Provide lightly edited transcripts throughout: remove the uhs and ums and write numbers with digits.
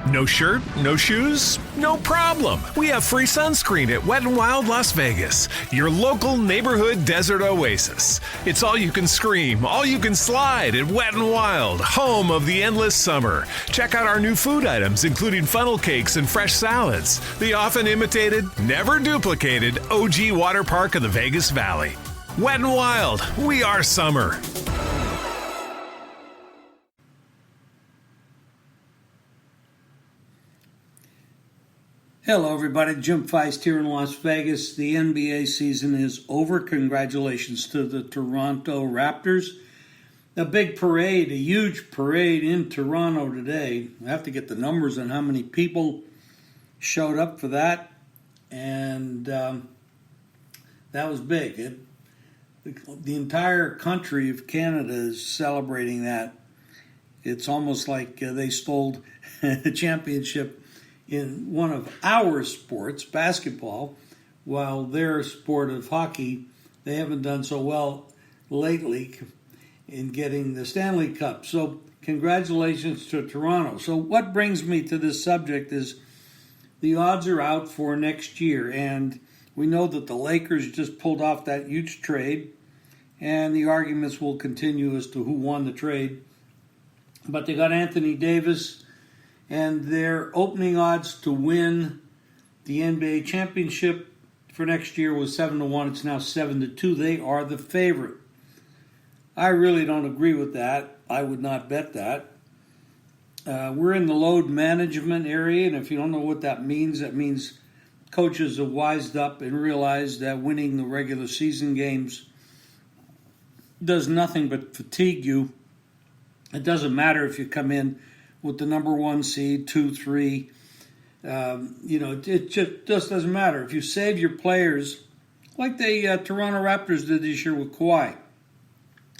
No shirt? No shoes? No problem. We have free sunscreen at Wet n Wild Las Vegas, your local neighborhood desert oasis. It's all you can scream, all you can slide at Wet n Wild, home of the endless summer. Check out our new food items, including funnel cakes and fresh salads. The often imitated, never duplicated OG water park of the Vegas Valley. Wet n Wild, we are summer. Hello, everybody. Jim Feist here in Las Vegas. The NBA season is over. Congratulations to the Toronto Raptors. A big parade, a huge parade in Toronto today. I have to get the numbers on how many people showed up for that. And that was big. The entire country of Canada is celebrating that. It's almost like they stole the championship in one of our sports, basketball, while their sport of hockey, they haven't done so well lately in getting the Stanley Cup. So congratulations to Toronto. So what brings me to this subject is the odds are out for next year, and we know that the Lakers just pulled off that huge trade, and the arguments will continue as to who won the trade. But they got Anthony Davis, and their opening odds to win the NBA championship for next year was 7-1. It's now 7-2. They are the favorite. I really don't agree with that. I would not bet that. We're in the load management area, and if you don't know what that means coaches have wised up and realized that winning the regular season games does nothing but fatigue you. It doesn't matter if you come in with the number 1 seed, 2, 3. It just doesn't matter. If you save your players, like the Toronto Raptors did this year with Kawhi.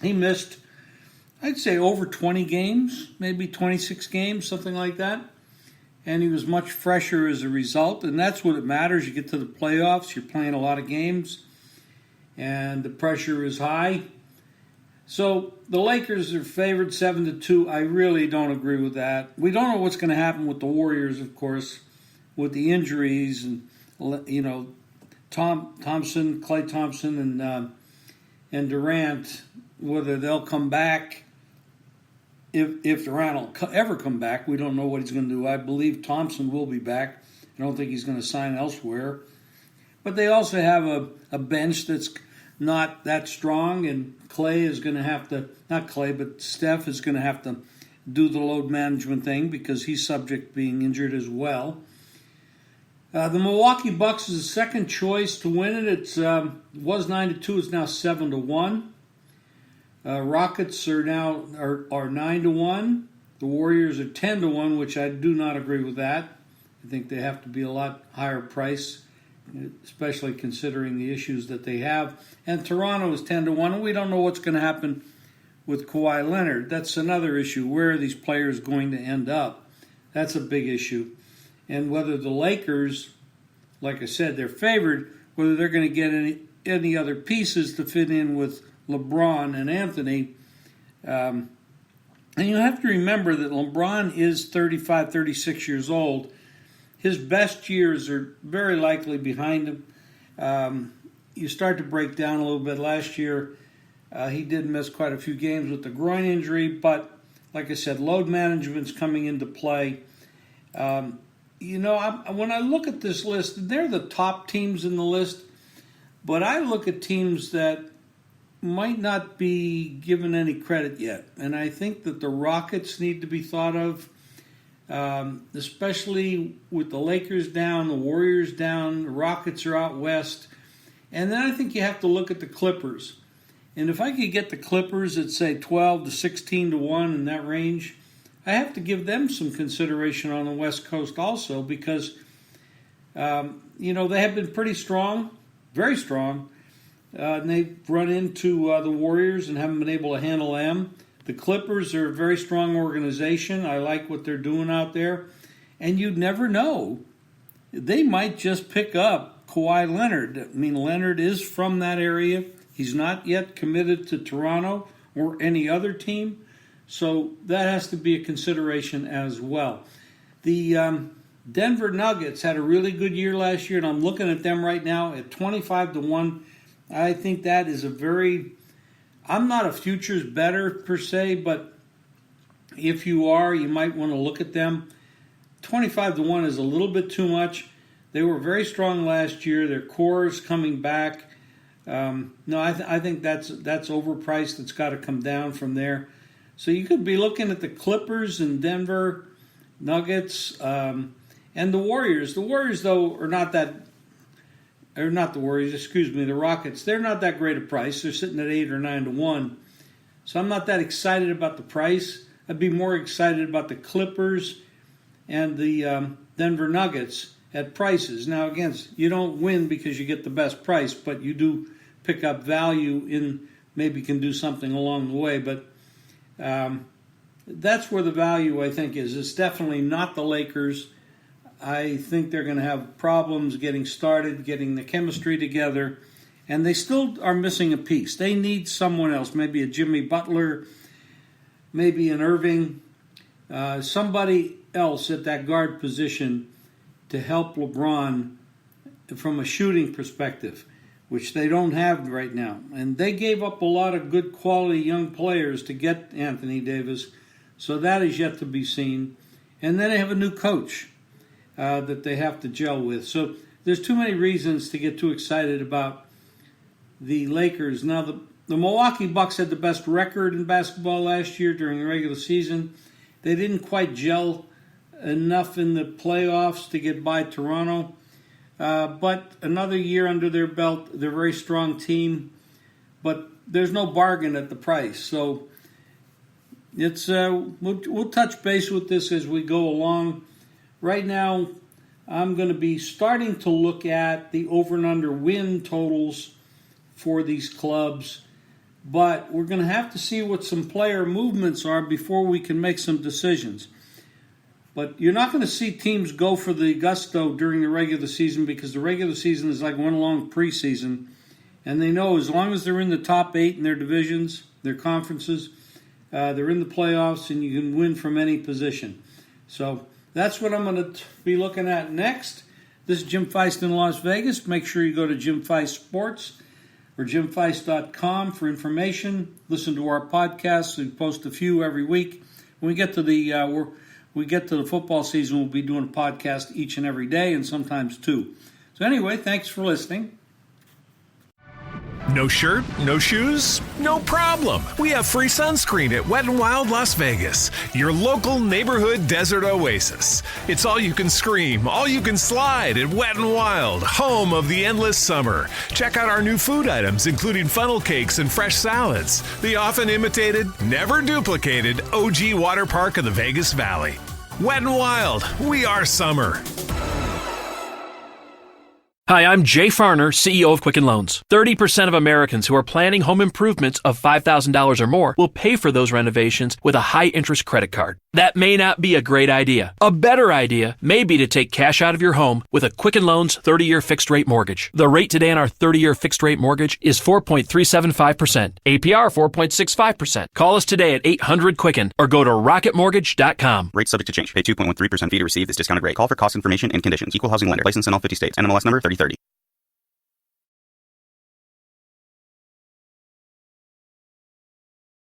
He missed, I'd say, over 20 games, maybe 26 games, something like that. And he was much fresher as a result, and that's what it matters. You get to the playoffs, you're playing a lot of games, and the pressure is high. So the Lakers are favored 7-2. I really don't agree with that. We don't know what's going to happen with the Warriors, of course, with the injuries and Klay Thompson and Durant, whether they'll come back. If Durant will ever come back, we don't know what he's going to do. I believe Thompson will be back. I don't think he's going to sign elsewhere. But they also have a bench that's not that strong, and Clay is going to have to, not Clay, but Steph is going to have to do the load management thing because he's subject to being injured as well. The Milwaukee Bucks is the second choice to win it. It was 9-2, it's now 7-1. Rockets are now are 9-1. The Warriors are 10-1, which I do not agree with that. I think they have to be a lot higher price, especially considering the issues that they have. And Toronto is 10-1, and we don't know what's going to happen with Kawhi Leonard. That's another issue. Where are these players going to end up? That's a big issue. And whether the Lakers, like I said, they're favored, whether they're going to get any other pieces to fit in with LeBron and Anthony. And you have to remember that LeBron is 35, 36 years old. His best years are very likely behind him. You start to break down a little bit. Last year, he did miss quite a few games with the groin injury, but like I said, load management's coming into play. When I look at this list, they're the top teams in the list, but I look at teams that might not be given any credit yet, and I think that the Rockets need to be thought of. Especially with the Lakers down, the Warriors down, the Rockets are out west. And then I think you have to look at the Clippers. And if I could get the Clippers at, say, 12 to 16 to 1 in that range, I have to give them some consideration on the West Coast also because, they have been pretty strong, very strong. And they've run into the Warriors and haven't been able to handle them. The Clippers are a very strong organization. I like what they're doing out there. And you'd never know. They might just pick up Kawhi Leonard. I mean, Leonard is from that area. He's not yet committed to Toronto or any other team. So that has to be a consideration as well. The Denver Nuggets had a really good year last year, and I'm looking at them right now at 25-1. I think that is I'm not a futures bettor per se, but if you are, you might want to look at them. 25-1 is a little bit too much. They were very strong last year. Their core is coming back. I think that's overpriced. It's got to come down from there. So you could be looking at the Clippers and Denver Nuggets and the Warriors. The Warriors, though, the Rockets. They're not that great a price. They're sitting at 8 or 9-1. So I'm not that excited about the price. I'd be more excited about the Clippers and the Denver Nuggets at prices. Now, again, you don't win because you get the best price, but you do pick up value in maybe can do something along the way. But that's where the value, I think, is. It's definitely not the Lakers. I think they're going to have problems getting started, getting the chemistry together, and they still are missing a piece. They need someone else, maybe a Jimmy Butler, maybe an Irving, somebody else at that guard position to help LeBron from a shooting perspective, which they don't have right now. And they gave up a lot of good quality young players to get Anthony Davis, so that is yet to be seen. And then they have a new coach that they have to gel with. So there's too many reasons to get too excited about the Lakers. Now, the Milwaukee Bucks had the best record in basketball last year during the regular season. They didn't quite gel enough in the playoffs to get by Toronto. But another year under their belt, they're a very strong team. But there's no bargain at the price. So it's we'll touch base with this as we go along. Right now, I'm going to be starting to look at the over and under win totals for these clubs. But we're going to have to see what some player movements are before we can make some decisions. But you're not going to see teams go for the gusto during the regular season because the regular season is like one long preseason. And they know as long as they're in the top 8 in their divisions, their conferences, they're in the playoffs and you can win from any position. So that's what I'm going to be looking at next. This is Jim Feist in Las Vegas. Make sure you go to Jim Feist Sports or jimfeist.com for information. Listen to our podcasts. We post a few every week. When we get to the football season, we'll be doing a podcast each and every day and sometimes 2. So anyway, thanks for listening. No shirt, no shoes? No problem. We have free sunscreen at Wet n Wild Las Vegas, your local neighborhood desert oasis. It's all you can scream, all you can slide at Wet n Wild, home of the endless summer. Check out our new food items, including funnel cakes and fresh salads. The often imitated, never duplicated OG water park of the Vegas Valley. Wet n Wild, we are summer. Hi, I'm Jay Farner, CEO of Quicken Loans. 30% of Americans who are planning home improvements of $5,000 or more will pay for those renovations with a high-interest credit card. That may not be a great idea. A better idea may be to take cash out of your home with a Quicken Loans 30-year fixed-rate mortgage. The rate today on our 30-year fixed-rate mortgage is 4.375%. APR 4.65%. Call us today at 800-QUICKEN or go to rocketmortgage.com. Rate subject to change. Pay 2.13% fee to receive this discounted rate. Call for cost information and conditions. Equal housing lender. License in all 50 states. NMLS number 3030.